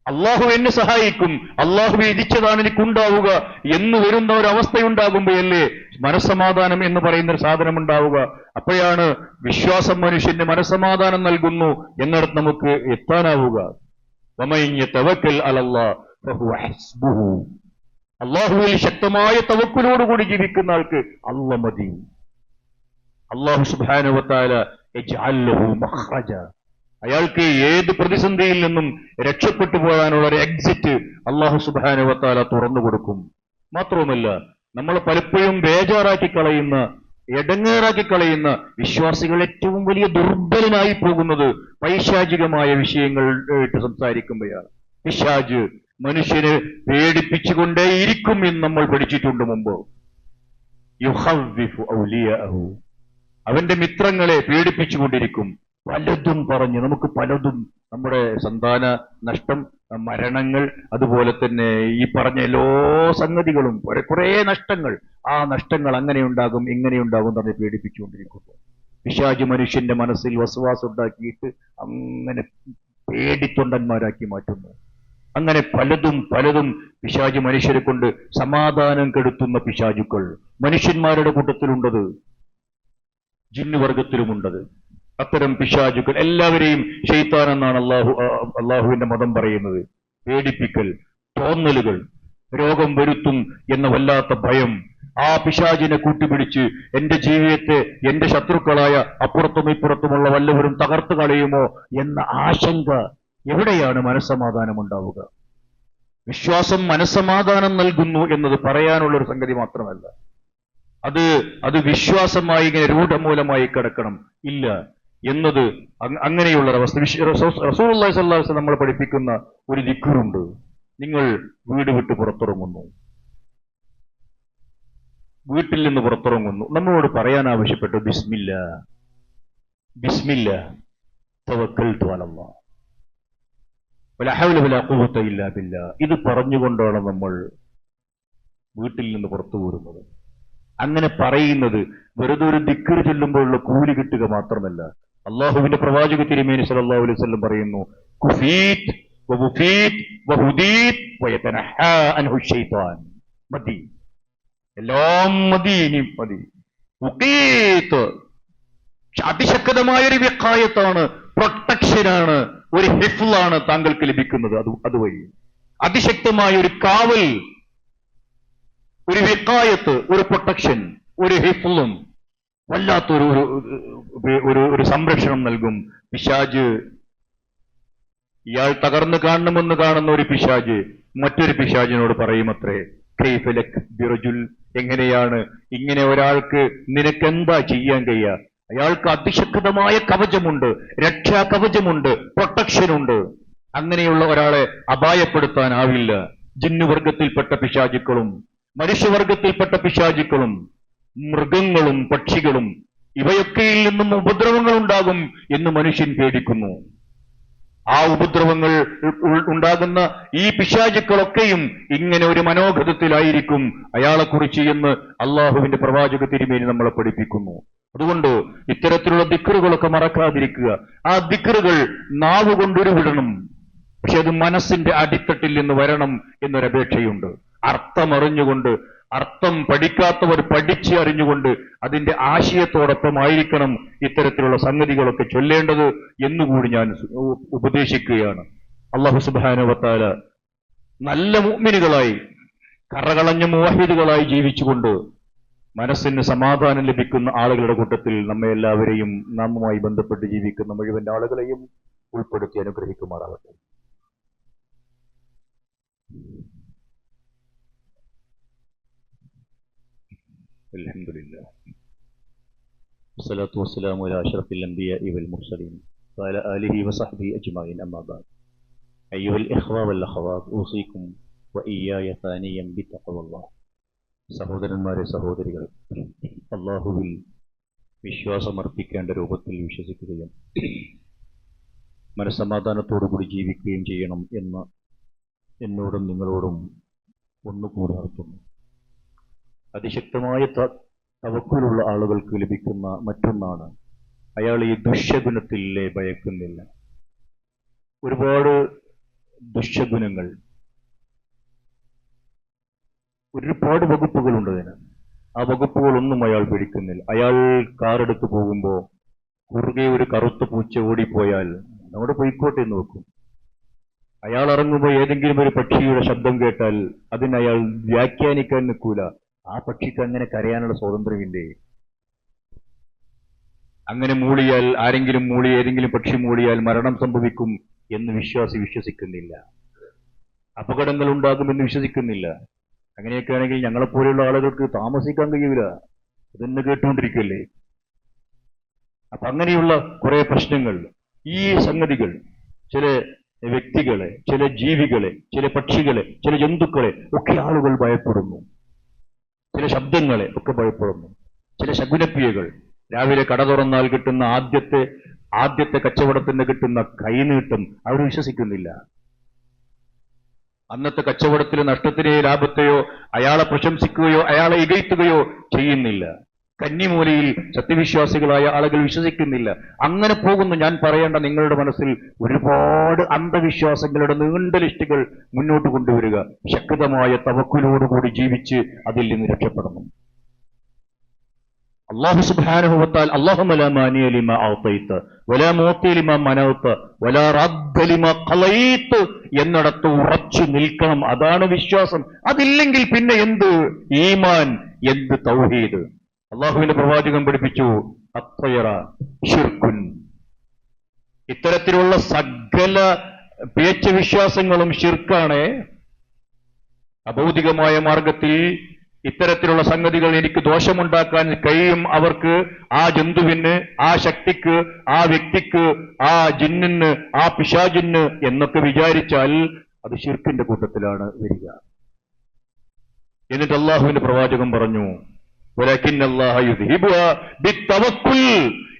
അള്ളാഹു എന്നെ സഹായിക്കും, അള്ളാഹു വിധിച്ചതാണ് എനിക്കുണ്ടാവുക എന്ന് വരുന്ന ഒരു അവസ്ഥയുണ്ടാകുമ്പോഴല്ലേ മനസ്സമാധാനം എന്ന് പറയുന്ന ഒരു സാധനം ഉണ്ടാവുക. അപ്പോഴാണ് വിശ്വാസം മനുഷ്യന് മനസ്സമാധാനം നൽകുന്നു എന്നിടത്ത് നമുക്ക് എത്താനാവുക. വമൻ യതവക്കൽ അലല്ലാഹ് ഫഹുവ ഹസ്ബുഹു, അള്ളാഹുവിൽ ശക്തമായ തവക്കുലോടുകൂടി ജീവിക്കുന്ന ആൾക്ക് അല്ലാഹ് മതി. അല്ലാഹു സുബ്ഹാനഹു വ തആല യജ്അൽ ലഹു മഖ്റജ, അയാൾക്ക് ഏത് പ്രതിസന്ധിയിൽ നിന്നും രക്ഷപ്പെട്ടു പോകാനുള്ള ഒരു എക്സിറ്റ് അല്ലാഹു സുബ്ഹാനഹു വ തആല തുറന്നു കൊടുക്കും. മാത്രവുമല്ല, നമ്മൾ പലപ്പോഴും ബേജാറാക്കി കളയുന്ന, എടങ്ങേറാക്കി കളയുന്ന വിശ്വാസികൾ ഏറ്റവും വലിയ ദുർബലനായി പോകുന്നത് പൈശാചികമായ വിഷയങ്ങൾ സംസാരിക്കുമ്പോഴാണ്. പിശാച് മനുഷ്യനെ പേടിപ്പിച്ചുകൊണ്ടേയിരിക്കും എന്ന് നമ്മൾ പഠിച്ചിട്ടുണ്ട് മുമ്പ്. യുഖവ്വിഫു ഔലിയാഹു, അവന്റെ മിത്രങ്ങളെ പേടിപ്പിച്ചുകൊണ്ടിരിക്കും. പലതും പറഞ്ഞ് നമുക്ക് പലതും, നമ്മുടെ സന്താന നഷ്ടം, മരണങ്ങൾ, അതുപോലെ തന്നെ ഈ പറഞ്ഞ എല്ലാ സംഗതികളും, കുറെ നഷ്ടങ്ങൾ, ആ നഷ്ടങ്ങൾ അങ്ങനെ ഉണ്ടാകും ഇങ്ങനെ ഉണ്ടാകും തന്നെ പേടിപ്പിച്ചുകൊണ്ടിരിക്കുന്നു. പിശാച് മനുഷ്യന്റെ മനസ്സിൽ വസ്വാസം ഉണ്ടാക്കിയിട്ട് അങ്ങനെ പേടിത്തൊണ്ടന്മാരാക്കി മാറ്റുന്നു. അങ്ങനെ പലതും പിശാച് മനുഷ്യരെ കൊണ്ട് സമാധാനം കെടുത്തുന്ന പിശാചുക്കൾ മനുഷ്യന്മാരുടെ കൂട്ടത്തിലുണ്ടത്, ജിന്നുവർഗത്തിലുമുണ്ടത്. അത്തരം പിശാചുക്കൾ എല്ലാവരെയും ശൈത്താൻ എന്നാണ് അള്ളാഹുവിന്റെ മതം പറയുന്നത്. പേടിപ്പിക്കൽ, തോന്നലുകൾ, രോഗം വരുത്തും എന്ന വല്ലാത്ത ഭയം, ആ പിശാചിനെ കൂട്ടിപ്പിടിച്ച് എന്റെ ജീവിതത്തെ എന്റെ ശത്രുക്കളായ അപ്പുറത്തും ഇപ്പുറത്തുമുള്ള വല്ലവരും തകർത്തു കളയുമോ എന്ന ആശങ്ക. എവിടെയാണ് മനസ്സമാധാനം ഉണ്ടാവുക? വിശ്വാസം മനസ്സമാധാനം നൽകുന്നു എന്നത് പറയാനുള്ള ഒരു സംഗതി മാത്രമല്ല, അത് വിശ്വാസമായി ഇങ്ങനെ രൂഢമൂലമായി കിടക്കണം ഇല്ല എന്നത് അങ്ങനെയുള്ള ഒരവസ്ഥ. റസൂലുള്ളാഹി സ്വല്ലല്ലാഹു അലൈഹി വസല്ലം നമ്മളെ പഠിപ്പിക്കുന്ന ഒരു ദിക്റുണ്ട്. നിങ്ങൾ വീട് വിട്ട് പുറത്തിറങ്ങുന്നു, വീട്ടിൽ നിന്ന് പുറത്തിറങ്ങുന്നു, നമ്മളോട് പറയാൻ ആവശ്യപ്പെട്ടു ബിസ്മില്ലാ ബിസ്മില്ലാ തവക്കൽതു അലല്ലാഹ് വലാ ഹൗല വലാ ഖുവത ഇല്ലാ ബില്ലാഹ്. ഇത് പറഞ്ഞുകൊണ്ടാണ് നമ്മൾ വീട്ടിൽ നിന്ന് പുറത്തു പോരുന്നത്. അങ്ങനെ പറയുന്നത് വെറുതെ ഒരു ദിക്ർ ചൊല്ലുമ്പോഴുള്ള കൂലി കിട്ടുക മാത്രമല്ല, അള്ളാഹുവിന്റെ പ്രവാചക തിരുമേനി സല്ലല്ലാഹു അലൈഹി വസല്ലം പറയുന്നു, കുഫീത് വവുഫീത് വഹുദീത് വയതനഹാ അൻഹു ശൈത്താൻ. മതി, എല്ലാം മതി, ഇനി മതി. ഉഖീത്, അതിശക്തമായൊരു വിഖായത്താണ്, പ്രൊട്ടക്ഷനാണ്, ഒരു ഹിഫ്ളാണ് താങ്കൾക്ക് ലഭിക്കുന്നത്. അതുവഴി അതിശക്തമായ ഒരു കാവൽ, ഒരു വിഖായത്ത്, ഒരു പ്രൊട്ടക്ഷൻ, ഒരു ഹിഫ്ളും വല്ലാത്തൊരു ഒരു സംരക്ഷണം നൽകും പിശാജ്. ഇയാൾ തകർന്നു കാണണമെന്ന് കാണുന്ന ഒരു പിശാജ് മറ്റൊരു പിശാജിനോട് പറയുമത്രേ, കൈഫ ലക് ബിറജുൽ, എങ്ങനെയാണ് ഇങ്ങനെ ഒരാൾക്ക് നിനക്കെന്താ ചെയ്യാൻ കഴിയുക? അയാൾക്ക് അതിശക്തമായ കവചമുണ്ട്, രക്ഷാ കവചമുണ്ട്, പ്രൊട്ടക്ഷനുണ്ട്. അങ്ങനെയുള്ള ഒരാളെ അപായപ്പെടുത്താനാവില്ല. ജിന്നുവർഗത്തിൽപ്പെട്ട പിശാചുക്കളും മനുഷ്യവർഗത്തിൽപ്പെട്ട പിശാചുക്കളും മൃഗങ്ങളും പക്ഷികളും ഇവയൊക്കെയിൽ നിന്നും ഉപദ്രവങ്ങൾ ഉണ്ടാകും എന്ന് മനുഷ്യൻ പേടിക്കുന്നു. ആ ഉപദ്രവങ്ങൾ ഉണ്ടാകുന്ന ഈ പിശാചുക്കളൊക്കെയും ഇങ്ങനെ ഒരു മനോഗതത്തിലായിരിക്കും അയാളെക്കുറിച്ച് എന്ന് അള്ളാഹുവിന്റെ പ്രവാചക തിരുമേനി നമ്മളെ പഠിപ്പിക്കുന്നു. അതുകൊണ്ട് ഇത്തരത്തിലുള്ള ദിക്റുകളൊക്കെ മറക്കാതിരിക്കുക. ആ ദിക്റുകൾ നാവ് കൊണ്ടുരുവിടണം, പക്ഷെ അത് മനസ്സിന്റെ അടിത്തട്ടിൽ നിന്ന് വരണം എന്നൊരപേക്ഷയുണ്ട്. അർത്ഥമറിഞ്ഞുകൊണ്ട്, അർത്ഥം പഠിക്കാത്തവർ പഠിച്ച് അറിഞ്ഞുകൊണ്ട് അതിന്റെ ആശയത്തോടൊപ്പം ആയിരിക്കണം ഇത്തരത്തിലുള്ള സംഗതികളൊക്കെ ചൊല്ലേണ്ടത് എന്നുകൂടി ഞാൻ ഉപദേശിക്കുകയാണ്. അല്ലാഹു സുബ്ഹാനഹു വ തആല നല്ല മുഅ്മിനുകളായി, കറകളഞ്ഞ മുവഹിദുകളായി ജീവിച്ചുകൊണ്ട് മനസ്സിന് സമാധാനം ലഭിക്കുന്ന ആളുകളുടെ കൂട്ടത്തിൽ നമ്മെ എല്ലാവരെയും നാമുമായി ബന്ധപ്പെട്ട് ജീവിക്കുന്ന മുഴുവൻ ആളുകളെയും ഉൾപ്പെടുത്തി അനുഗ്രഹിക്കുമാറാകട്ടെ. അൽഹംദുലില്ലാഹ് വസ്സലാത്തു വസ്സലാമു അലാ അഷ്റഫിൽ അംബിയാഇ വൽ മുർസലീൻ വഅലാ ആലിഹി വസഹ്ബിഹി അജ്മഈൻ. അമ്മാ ബഅദ്. അയ്യുഹൽ ഇഖ്വാ വൽ അഖവാത്, ഊസിക്കും വഇയ്യായ സാനിയം ബിത്തഖ്വല്ലാഹ്. സഹോദരന്മാരെ, സഹോദരികൾ, അള്ളാഹുവിൽ വിശ്വാസമർപ്പിക്കേണ്ട രൂപത്തിൽ വിശ്വസിക്കുകയും മനസ്സമാധാനത്തോടുകൂടി ജീവിക്കുകയും ചെയ്യണം എന്ന് എന്നോടും നിങ്ങളോടും ഒന്നുകൂടി ഉണർത്തുന്നു. അതിശക്തമായ തവക്കുലുള്ള ആളുകൾക്ക് ലഭിക്കുന്ന മറ്റൊന്നാണ്, അയാൾ ഈ ദുഷ്യഗുണത്തിലെ ഭയക്കുന്നില്ല. ഒരുപാട് ദുഷ്യഗുണങ്ങൾ, ഒരുപാട് വകുപ്പുകളുണ്ട് അതിന്. ആ വകുപ്പുകളൊന്നും അയാൾ പിടിക്കുന്നില്ല. അയാൾ കാറെടുത്ത് പോകുമ്പോൾ കുറുകെ ഒരു കറുത്ത പൂച്ച ഓടിപ്പോയാൽ നമ്മുടെ പോയിക്കോട്ടെ എന്ന് വെക്കും. അയാൾ ഇറങ്ങുമ്പോൾ ഏതെങ്കിലും ഒരു പക്ഷിയുടെ ശബ്ദം കേട്ടാൽ അതിന് അയാൾ വ്യാഖ്യാനിക്കാൻ നിൽക്കൂല. ആ പക്ഷിക്ക് അങ്ങനെ കരയാനുള്ള സ്വാതന്ത്ര്യമില്ലേ? അങ്ങനെ മൂളിയാൽ, ആരെങ്കിലും മൂളി, ഏതെങ്കിലും പക്ഷി മൂളിയാൽ മരണം സംഭവിക്കും എന്ന് വിശ്വസിക്കുന്നില്ല. അപകടങ്ങൾ ഉണ്ടാകുമെന്ന് വിശ്വസിക്കുന്നില്ല. അങ്ങനെയൊക്കെ ആണെങ്കിൽ ഞങ്ങളെപ്പോലെയുള്ള ആളുകൾക്ക് താമസിക്കാൻ കഴിയില്ല. അതെന്നെ കേട്ടുകൊണ്ടിരിക്കല്ലേ? അപ്പൊ അങ്ങനെയുള്ള കുറെ പ്രശ്നങ്ങൾ, ഈ സംഗതികൾ ചില വ്യക്തികളെ, ചില ജീവികളെ, ചില പക്ഷികളെ, ചില ജന്തുക്കളെ ഒക്കെ ആളുകൾ ഭയപ്പെടുന്നു. ചില ശബ്ദങ്ങളെ ഒക്കെ ഭയപ്പെടുന്നു. ചില ശകുനപ്രിയകൾ, രാവിലെ കട തുറന്നാൽ കിട്ടുന്ന ആദ്യത്തെ കച്ചവടത്തിന് കിട്ടുന്ന കൈനീട്ടം അവർ വിശ്വസിക്കുന്നില്ല. അന്നത്തെ കച്ചവടത്തിലെ നഷ്ടത്തിനെയോ ലാഭത്തെയോ അയാളെ പ്രശംസിക്കുകയോ അയാളെ ഇകഴ്ത്തുകയോ ചെയ്യുന്നില്ല. കന്നിമൂലയിൽ സത്യവിശ്വാസികളായ ആളുകൾ വിശ്വസിക്കുന്നില്ല. അങ്ങനെ പോകുന്നു. ഞാൻ പറയേണ്ട, നിങ്ങളുടെ മനസ്സിൽ ഒരുപാട് അന്ധവിശ്വാസങ്ങളുടെ നീണ്ട ലിസ്റ്റുകൾ മുന്നോട്ട് കൊണ്ടുവരിക. ശക്തമായ തവക്കുലോടുകൂടി ജീവിച്ച് അതിൽ നിന്ന് രക്ഷപ്പെടണം. അല്ലാഹു സുബ്ഹാനഹു വ തആല അല്ലാഹുമ്മ ലാ മാനിയ ലിമാ അഅതൈത വലാ മുഅതി ലിമാ മനഅത വലാ റദ്ദ ലിമാ ഖളൈത എന്നിടത്ത് ഉറച്ചു നിൽക്കണം. അതാണ് വിശ്വാസം. അതില്ലെങ്കിൽ പിന്നെ എന്ത് ഈമാൻ, എന്ത് തൗഹീദ്? അള്ളാഹുവിന്റെ പ്രവാചകൻ പഠിപ്പിച്ചു, അത്തയറ ശിർക്കുൻ. ഇത്തരത്തിലുള്ള സകല പേച്ച വിശ്വാസങ്ങളും ശിർക്കാണ്. അഭൗതികമായ മാർഗത്തിൽ ഇത്തരത്തിലുള്ള സംഗതികൾ എനിക്ക് ദോഷമുണ്ടാക്കാൻ കഴിയും അവർക്ക്, ആ ജന്തുവിന്, ആ ശക്തിക്ക്, ആ വ്യക്തിക്ക്, ആ ജിന്നിന്, ആ പിശാചിന് എന്നൊക്കെ വിചാരിച്ചാൽ അത് ശിർക്കിന്റെ കൂട്ടത്തിലാണ് വരിക. എന്നിട്ട് അള്ളാഹുവിന്റെ പ്രവാചകൻ പറഞ്ഞു,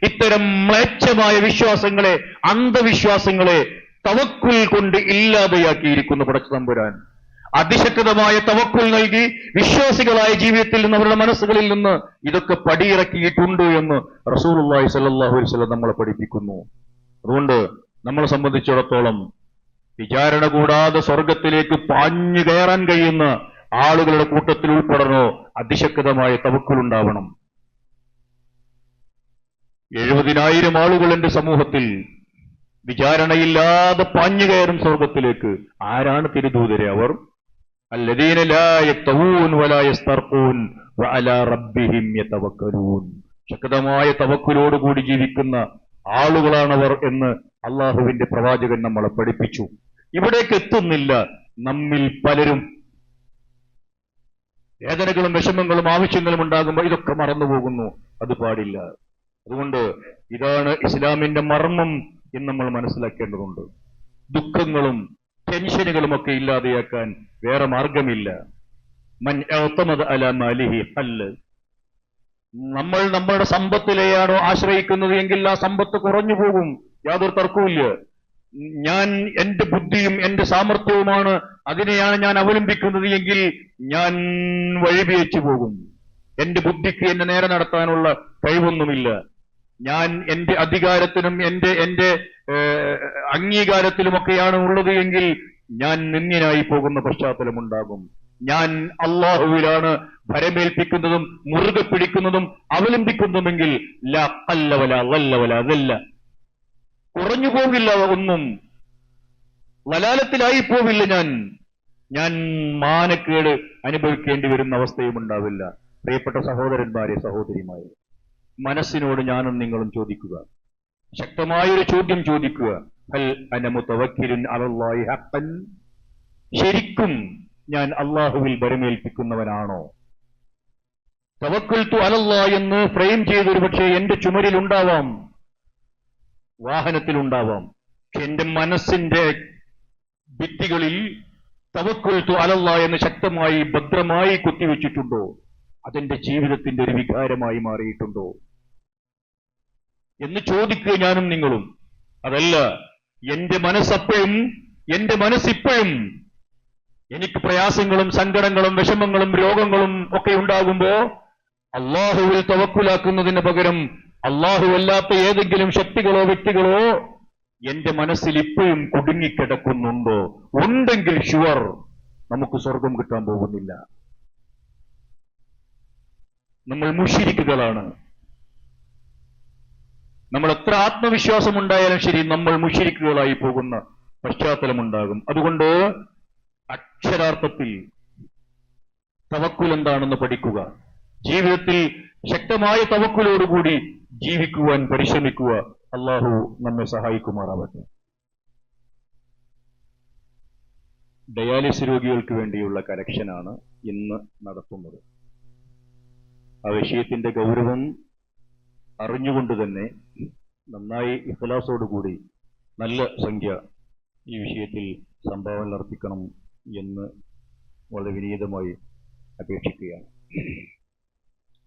ഇത്തരം മ്ലേച്ഛമായ വിശ്വാസങ്ങളെ, അന്ധവിശ്വാസങ്ങളെ തവക്കുൽ കൊണ്ട് ഇല്ലാതെയാക്കിയിരിക്കുന്നു പടച്ച തമ്പുരാൻ. അതിശക്തമായ തവക്കുൽ നൽകി വിശ്വാസികളായ ജീവിതത്തിൽ നിന്ന്, അവരുടെ മനസ്സുകളിൽ നിന്ന് ഇതൊക്കെ പടിയിറക്കിയിട്ടുണ്ട് എന്ന് റസൂലുള്ളാഹി സ്വല്ലല്ലാഹു അലൈഹി വസല്ലം നമ്മളെ പഠിപ്പിക്കുന്നു. അതുകൊണ്ട് നമ്മളെ സംബന്ധിച്ചിടത്തോളം വിചാരണ കൂടാതെ സ്വർഗത്തിലേക്ക് പാഞ്ഞു കയറാൻ കഴിയുന്ന ആളുകളുടെ കൂട്ടത്തിൽ ഉൾപ്പെടണോ അതിശക്തമായ തവക്കുൽ ഉണ്ടാവണം. 70,000 ആളുകൾ എന്റെ സമൂഹത്തിൽ വിചാരണയില്ലാതെ പാഞ്ഞു കയറും സ്വർഗത്തിലേക്ക്. ആരാണ് തിരുദൂതരെ? അവർ അല്ലദീന ലാ യത്തഊൻ വലാ യസ്തർഖൂൻ വഅലാ റബ്ബിഹിം യതവക്കലൂൻ. ശക്തമായ തവക്കുലോടുകൂടി ജീവിക്കുന്ന ആളുകളാണവർ എന്ന് അള്ളാഹുവിന്റെ പ്രവാചകൻ നമ്മളെ പഠിപ്പിച്ചു. ഇവിടേക്ക് എത്തുന്നില്ല നമ്മിൽ പലരും. വേദനകളും വിഷമങ്ങളും ആവശ്യങ്ങളും ഉണ്ടാകുമ്പോൾ ഇതൊക്കെ മറന്നുപോകുന്നു. അത് പാടില്ല. അതുകൊണ്ട് ഇതാണ് ഇസ്ലാമിന്റെ മർമ്മം എന്ന് നമ്മൾ മനസ്സിലാക്കേണ്ടതുണ്ട്. ദുഃഖങ്ങളും ടെൻഷനുകളും ഒക്കെ ഇല്ലാതെയാക്കാൻ വേറെ മാർഗമില്ല. മൻ അഅ്തമദ അലാ മാലിഹി ഖല്ല. നമ്മൾ നമ്മുടെ സമ്പത്തിലെയാണോ ആശ്രയിക്കുന്നത് എങ്കിൽ ആ സമ്പത്ത് കുറഞ്ഞു പോകും, യാതൊരു തർക്കവുമില്ല. ഞാൻ എന്റെ ബുദ്ധിയും എന്റെ സാമർഥ്യവുമാണ്, അതിനെയാണ് ഞാൻ അവലംബിക്കുന്നത് എങ്കിൽ ഞാൻ വഴിപിഴച്ചു പോകും. എന്റെ ബുദ്ധിക്ക് എന്നെ നേരെ നടത്താനുള്ള കഴിവൊന്നുമില്ല. ഞാൻ എന്റെ അധികാരത്തിനും എന്റെ അംഗീകാരത്തിലുമൊക്കെയാണ് ഉള്ളത് എങ്കിൽ ഞാൻ നിന്ദ്യനായി പോകുന്ന പശ്ചാത്തലമുണ്ടാകും. ഞാൻ അള്ളാഹുവിലാണ് ഭരമേൽപ്പിക്കുന്നതും മുറുകെ പിടിക്കുന്നതും അവലംബിക്കുന്നതുമെങ്കിൽ ലാ ഖല്ല വലാ ളല്ല വലാ ദല്ല. കുറഞ്ഞു പോകില്ല ഒന്നും, വലാലത്തിലായി പോവില്ല. ഞാൻ മാനക്കേട് അനുഭവിക്കേണ്ടി വരുന്ന അവസ്ഥയും ഉണ്ടാവില്ല. പ്രിയപ്പെട്ട സഹോദരന്മാരെ, സഹോദരിമാരെ, മനസ്സിനോട് ഞാനും നിങ്ങളും ചോദിക്കുക, ശക്തമായൊരു ചോദ്യം ചോദിക്കുക. ഹൽ അന മുതവക്കിലുൻ അലല്ലാഹി ഹഖൻ. ശരിക്കും ഞാൻ അള്ളാഹുവിൽ ഭരമേൽപ്പിക്കുന്നവനാണോ? തവക്കൽതു അലല്ലാഹ് എന്ന് ഫ്രെയിം ചെയ്തൊരു പക്ഷേ എന്റെ ചുമരിലുണ്ടാവാം, വാഹനത്തിലുണ്ടാവാം. പക്ഷെ എന്റെ മനസ്സിന്റെ ഭിത്തികളിൽ തവക്കൽതു അലല്ലാഹ് എന്ന് ശക്തമായി ഭദ്രമായി കുത്തിവെച്ചിട്ടുണ്ടോ? അതെന്റെ ജീവിതത്തിന്റെ ഒരു വികാരമായി മാറിയിട്ടുണ്ടോ എന്ന് ചോദിക്കുക ഞാനും നിങ്ങളും. അതല്ല, എന്റെ മനസ്സിപ്പോഴും എനിക്ക് പ്രയാസങ്ങളും സങ്കടങ്ങളും വിഷമങ്ങളും രോഗങ്ങളും ഒക്കെ ഉണ്ടാകുമ്പോ അള്ളാഹുവിൽ തവക്കുലാക്കുന്നതിന് പകരം അല്ലാത്ത ഏതെങ്കിലും ശക്തികളോ വ്യക്തികളോ എന്റെ മനസ്സിൽ ഇപ്പോഴും കുടുങ്ങിക്കിടക്കുന്നുണ്ടോ? ഉണ്ടെങ്കിൽ ഷുവർ നമുക്ക് സ്വർഗം കിട്ടാൻ പോകുന്നില്ല. നമ്മൾ മുശ്രിക്കുകളാണ്. നമ്മൾ എത്ര ആത്മവിശ്വാസം ഉണ്ടായാലും ശരി, നമ്മൾ മുശ്രിക്കുകളായി പോകുന്ന പശ്ചാത്തലമുണ്ടാകും. അതുകൊണ്ട് അക്ഷരാർത്ഥത്തിൽ തവക്കുൽ എന്താണെന്ന് പഠിക്കുക. ജീവിതത്തിൽ ശക്തമായ തവക്കുലോടുകൂടി ജീവിക്കുവാൻ പരിശ്രമിക്കുക. അള്ളാഹു നമ്മെ സഹായിക്കുമാറാവട്ടെ. ഡയാലിസിസ് രോഗികൾക്ക് വേണ്ടിയുള്ള കലക്ഷനാണ് ഇന്ന് നടത്തുന്നത്. ആ വിഷയത്തിന്റെ ഗൗരവം അറിഞ്ഞുകൊണ്ട് തന്നെ നന്നായി ഇഖ്ലാസോടുകൂടി നല്ല സംഖ്യ ഈ വിഷയത്തിൽ സംഭാവന അർപ്പിക്കണം എന്ന് വളരെ വിനീതമായി അപേക്ഷിക്കുകയാണ്.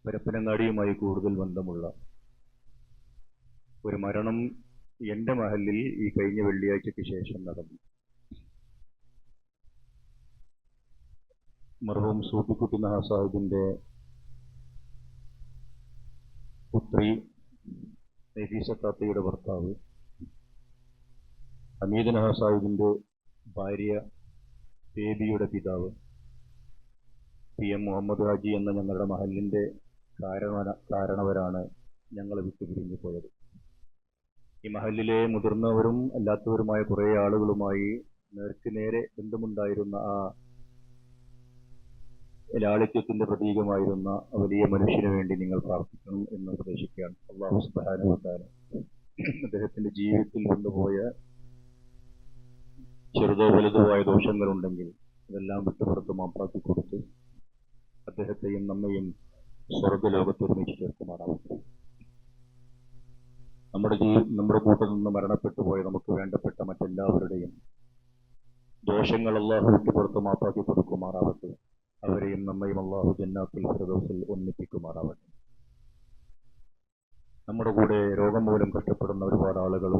പരപ്പനങ്ങാടിയുമായി കൂടുതൽ ബന്ധമുള്ള ഒരു മരണം എന്റെ മഹലിൽ ഈ കഴിഞ്ഞ വെള്ളിയാഴ്ചയ്ക്ക് ശേഷം നടന്നു. മർഹൂം സൂഫിക്കുട്ടി നഹ സാഹിബിന്റെ പുത്രി നഫീസ താത്തയുടെ ഭർത്താവ്, ഹമീദ് നഹ സാഹിബിന്റെ ഭാര്യ ബേബിയുടെ പിതാവ് PM മുഹമ്മദ് ഹാജി എന്ന ഞങ്ങളുടെ മഹലിന്റെ കാരണവരാണ് ഞങ്ങളെ വിട്ടുപിരിഞ്ഞു പോയത്. ഈ മഹലിലെ മുതിർന്നവരും അല്ലാത്തവരുമായ കുറേ ആളുകളുമായി നേർക്കുനേരെ ബന്ധമുണ്ടായിരുന്ന ആ ലാളിത്യത്തിന്റെ പ്രതീകമായിരുന്ന വലിയ മനുഷ്യന് വേണ്ടി നിങ്ങൾ പ്രാർത്ഥിക്കണം എന്ന് ഉപദേശിക്കുകയാണ്. അല്ലാഹു സുബ്ഹാനഹു വ തആല അദ്ദേഹത്തിന്റെ ജീവിതത്തിൽ വന്നുപോയ ചെറുതോ വലുതോ ആയ ദോഷങ്ങളുണ്ടെങ്കിൽ അതെല്ലാം വിട്ടുപുറത്ത് മാപ്പാക്കി കൊടുത്ത് അദ്ദേഹത്തെയും നമ്മയും സ്വർഗ്ഗലോകത്ത് ഒരുമിച്ച് ചേർക്കുമാറാവട്ടെ. നമ്മുടെ കൂട്ടത്തിൽ നിന്ന് മരണപ്പെട്ടു പോയ നമുക്ക് വേണ്ടപ്പെട്ട മറ്റെല്ലാവരുടെയും ദോഷങ്ങൾ അല്ലാഹു വിട്ടുപുറത്ത് മാപ്പാക്കി കൊടുക്കുമാറാവട്ടെ. അവരെയും നമ്മയും അല്ലാഹു ജന്നാത്തുൽ ഫിർദൗസിൽ ഒന്നിപ്പിക്കുമാറാവട്ടെ. നമ്മുടെ കൂടെ രോഗം മൂലം കഷ്ടപ്പെടുന്ന ഒരുപാട് ആളുകൾ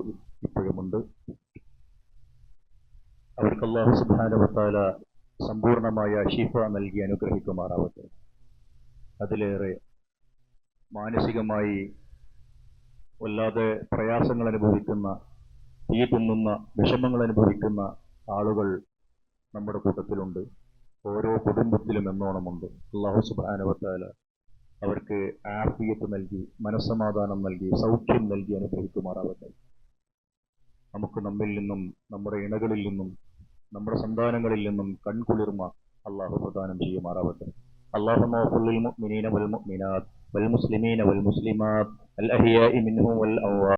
ഇപ്പോഴുമുണ്ട്. അവർക്ക് അല്ലാഹു സുബ്ഹാനഹു വ തആല സമ്പൂർണമായ ശിഫ നൽകി അനുഗ്രഹിക്കുമാറാവട്ടെ. അതിലേറെ മാനസികമായി വല്ലാതെ പ്രയാസങ്ങൾ അനുഭവിക്കുന്ന, തീ തിന്നുന്ന, വിഷമങ്ങൾ അനുഭവിക്കുന്ന ആളുകൾ നമ്മുടെ കൂട്ടത്തിലുണ്ട്. ഓരോ കുടുംബത്തിലും എന്നോണമുണ്ട്. അല്ലാഹു സുബ്ഹാനഹു വ തആല അവർക്ക് ആഫിയത്ത് നൽകി, മനസ്സമാധാനം നൽകി, സൗഖ്യം നൽകി അനുഗ്രഹിക്കുമാറാവട്ടെ. നമുക്ക് നമ്മിൽ നിന്നും, നമ്മുടെ ഇണകളിൽ നിന്നും, നമ്മുടെ സന്താനങ്ങളിൽ നിന്നും കൺകുളിർമ അല്ലാഹു പ്രദാനം ചെയ്യുമാറാവട്ടെ. അല്ലാഹുമ്മ ഗ്ഫിർ ലിൽ മുഅ്മിനീന വൽ മുഅ്മിനാത്ത് വൽ മുസ്ലിമീന വൽ മുസ്ലിമാത്ത് അൽ അഹ്യാഇ മിൻഹും വൽ അംവാത്ത്